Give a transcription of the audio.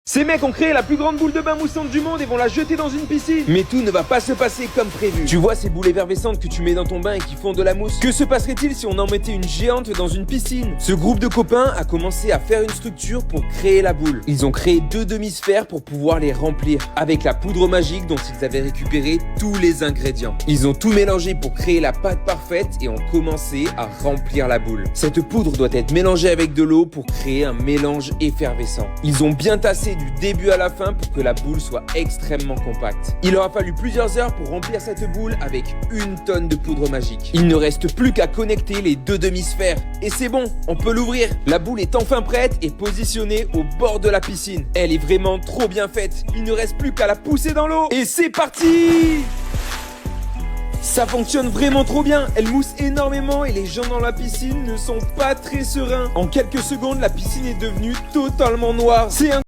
Ces mecs ont créé la plus grande boule de bain moussante du monde et vont la jeter dans une piscine. Mais tout ne va pas se passer comme prévu. Tu vois ces boules effervescentes que tu mets dans ton bain et qui font de la mousse? Que se passerait-il si on en mettait une géante dans une piscine? Ce groupe de copains a commencé à faire une structure pour créer la boule. Ils ont créé 2 demi-sphères pour pouvoir les remplir avec la poudre magique dont ils avaient récupéré tous les ingrédients. Ils ont tout mélangé pour créer la pâte parfaite et ont commencé à remplir la boule. Cette poudre doit être mélangée avec de l'eau pour créer un mélange effervescent. Ils ont bien tassé du début à la fin pour que la boule soit extrêmement compacte. Il leur a fallu plusieurs heures pour remplir cette boule avec 1 tonne de poudre magique. Il ne reste plus qu'à connecter les 2 demi-sphères. Et c'est bon, on peut l'ouvrir. La boule est enfin prête et positionnée au bord de la piscine. Elle est vraiment trop bien faite. Il ne reste plus qu'à la pousser dans l'eau. Et c'est parti! Ça fonctionne vraiment trop bien, elle mousse énormément et les gens dans la piscine ne sont pas très sereins. En quelques secondes, la piscine est devenue totalement noire. C'est incroyable!